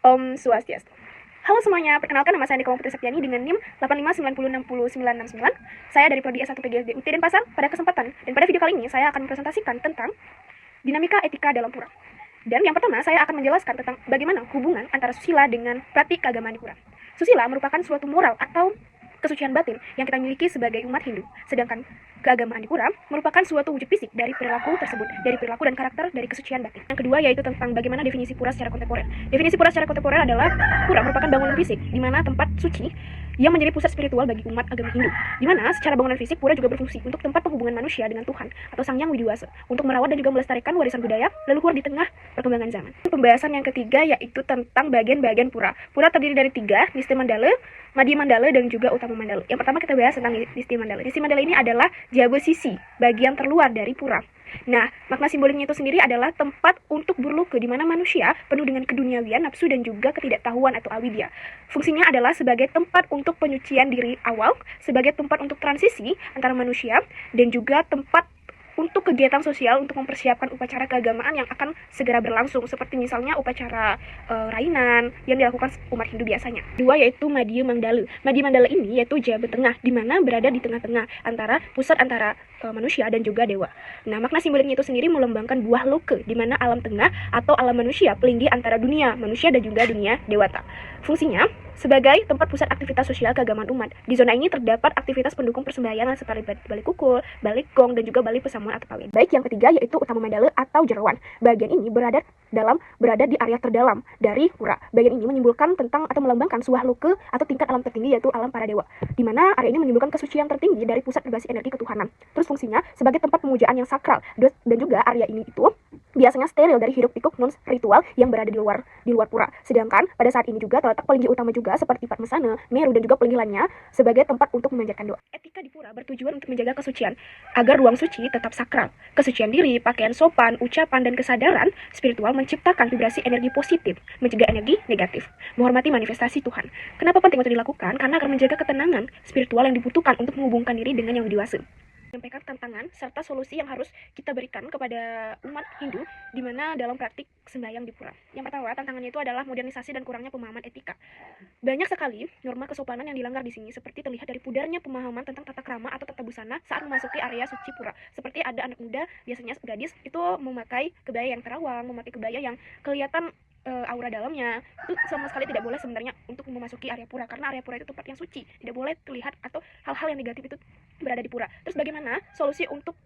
Om Swastiastu. Halo semuanya, perkenalkan nama saya Niko Putri Septiani dengan NIM 8590606969. Saya dari Prodi S1 PGSD UT Denpasar. Pada kesempatan dan pada video kali ini saya akan mempresentasikan tentang dinamika etika dalam pura. Dan yang pertama saya akan menjelaskan tentang bagaimana hubungan antara susila dengan praktik keagamaan di pura. Susila merupakan suatu moral atau kesucian batin yang kita miliki sebagai umat Hindu, sedangkan keagamaan di pura merupakan suatu wujud fisik dari perilaku tersebut, dari perilaku dan karakter dari kesucian batin. Yang kedua yaitu tentang bagaimana definisi pura secara kontemporer. Definisi pura secara kontemporer adalah pura merupakan bangunan fisik di mana tempat suci yang menjadi pusat spiritual bagi umat agama Hindu, di mana secara bangunan fisik pura juga berfungsi untuk tempat penghubungan manusia dengan Tuhan atau Sang Yang Widiwasa, untuk merawat dan juga melestarikan warisan budaya leluhur di tengah perkembangan zaman. Pembahasan yang ketiga yaitu tentang bagian-bagian pura. Pura terdiri dari 3, Nisti Mandala, Madhya Mandala, dan juga Utama Mandala. Yang pertama kita bahas tentang Nisti Mandala. Nisti Mandala ini adalah jaba sisi, bagian terluar dari pura. Nah, makna simboliknya itu sendiri adalah tempat untuk berluke di mana manusia penuh dengan keduniawian, nafsu, dan juga ketidaktahuan atau avidya. Fungsinya adalah sebagai tempat untuk penyucian diri awal, sebagai tempat untuk transisi antara manusia, dan juga tempat untuk kegiatan sosial untuk mempersiapkan upacara keagamaan yang akan segera berlangsung, seperti misalnya upacara rainan yang dilakukan umat Hindu biasanya. Dua yaitu Madhya Mandala. Madhya Mandala ini yaitu jaba tengah, di mana berada di tengah-tengah antara pusat antara manusia dan juga dewa. Nah, makna simboliknya itu sendiri melambangkan buah loke, di mana alam tengah atau alam manusia pelinggi antara dunia manusia dan juga dunia dewata. Fungsinya sebagai tempat pusat aktivitas sosial keagamaan umat. Di zona ini terdapat aktivitas pendukung persembahyangan seperti balik kukul, balik gong, dan juga balik pesamuan atau pawin. Baik yang ketiga yaitu Utama Mandala atau Jerawan. Bagian ini berada di area terdalam dari pura. Bagian ini menyimbolkan tentang atau melambangkan sebuah loke atau tingkat alam tertinggi yaitu alam para dewa, di mana area ini menyimbolkan kesucian tertinggi dari pusat vibrasi energi ketuhanan. Terus fungsinya sebagai tempat pemujaan yang sakral, dan juga area ini itu biasanya steril dari hiruk pikuk non ritual yang berada di luar pura. Sedangkan pada saat ini juga terletak pelinggi utama juga seperti Padmasana, Meru, dan juga pelinggi lainnya sebagai tempat untuk memanjatkan doa. Etika di pura bertujuan untuk menjaga kesucian agar ruang suci tetap sakral. Kesucian diri, pakaian sopan, ucapan, dan kesadaran spiritual menciptakan vibrasi energi positif, mencegah energi negatif, menghormati manifestasi Tuhan. Kenapa penting untuk dilakukan? Karena akan menjaga ketenangan spiritual yang dibutuhkan untuk menghubungkan diri dengan Yang Widiwasa. Menyampaikan tantangan serta solusi yang harus kita berikan kepada umat Hindu di mana dalam praktik sembahyang di pura. Yang pertama, tantangannya itu adalah modernisasi dan kurangnya pemahaman etika. Banyak sekali norma kesopanan yang dilanggar di sini, seperti terlihat dari pudarnya pemahaman tentang tata krama atau tata busana saat memasuki area suci pura. Seperti ada anak muda, biasanya gadis, itu memakai kebaya yang terawang, memakai kebaya yang kelihatan aura dalamnya. Itu sama sekali tidak boleh sebenarnya untuk memasuki area pura, karena area pura itu tempat yang suci, tidak boleh terlihat atau hal-hal yang negatif itu berada di pura. Terus bagaimana solusi untuk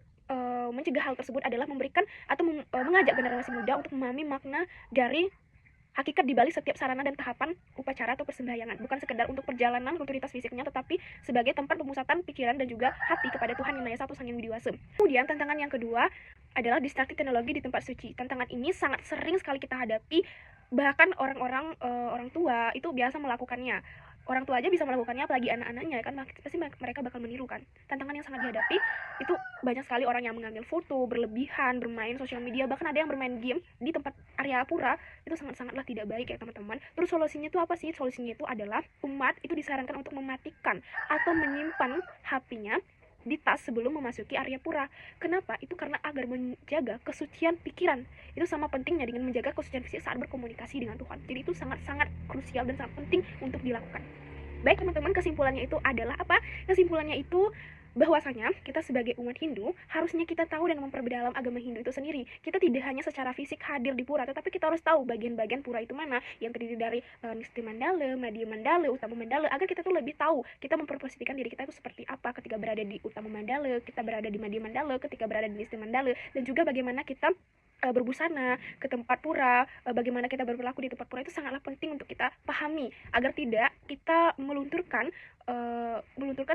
mencegah hal tersebut adalah memberikan atau mengajak generasi muda untuk memahami makna dari hakikat di balik setiap sarana dan tahapan upacara atau persembahyangan, bukan sekedar untuk perjalanan rutinitas fisiknya, tetapi sebagai tempat pemusatan pikiran dan juga hati kepada Tuhan Yang Maha Esa atau Sang Yang Widiwasa. Kemudian tantangan yang kedua adalah distraksi teknologi di tempat suci. Tantangan ini sangat sering sekali kita hadapi, bahkan orang tua itu biasa melakukannya. Orang tua aja bisa melakukannya, apalagi anak-anaknya kan, pasti mereka bakal meniru kan. Tantangan yang sangat dihadapi itu banyak sekali orang yang mengambil foto berlebihan, bermain sosial media, bahkan ada yang bermain game di tempat area pura. Itu sangatlah tidak baik ya teman-teman. Terus solusinya itu apa sih? Solusinya itu adalah umat itu disarankan untuk mematikan atau menyimpan HP-nya di tas sebelum memasuki area pura. Kenapa? Itu karena agar menjaga kesucian pikiran. Itu sama pentingnya dengan menjaga kesucian fisik saat berkomunikasi dengan Tuhan. Jadi itu sangat-sangat krusial dan sangat penting untuk dilakukan. Baik teman-teman, kesimpulannya itu adalah apa? Kesimpulannya itu bahwasanya kita sebagai umat Hindu harusnya kita tahu dan memperdalam agama Hindu itu sendiri. Kita tidak hanya secara fisik hadir di pura, tetapi kita harus tahu bagian-bagian pura itu mana, yang terdiri dari Nisti Mandala, Madhya Mandala, Utama Mandala, agar kita tuh lebih tahu kita memposisikan diri kita itu seperti apa ketika berada di Utama Mandala, kita berada di Madhya Mandala, ketika berada di Nisti Mandala, dan juga bagaimana kita berbusana ke tempat pura, bagaimana kita berperilaku di tempat pura, itu sangatlah penting untuk kita pahami agar tidak kita melunturkan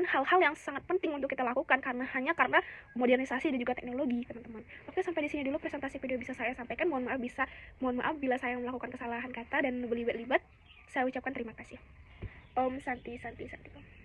hal-hal yang sangat penting untuk kita lakukan hanya karena modernisasi dan juga teknologi, teman-teman. Oke, sampai di sini dulu presentasi video bisa saya sampaikan. Mohon maaf bila saya melakukan kesalahan kata dan berlibat-libat. Saya ucapkan terima kasih. Om Santi Santi Santi.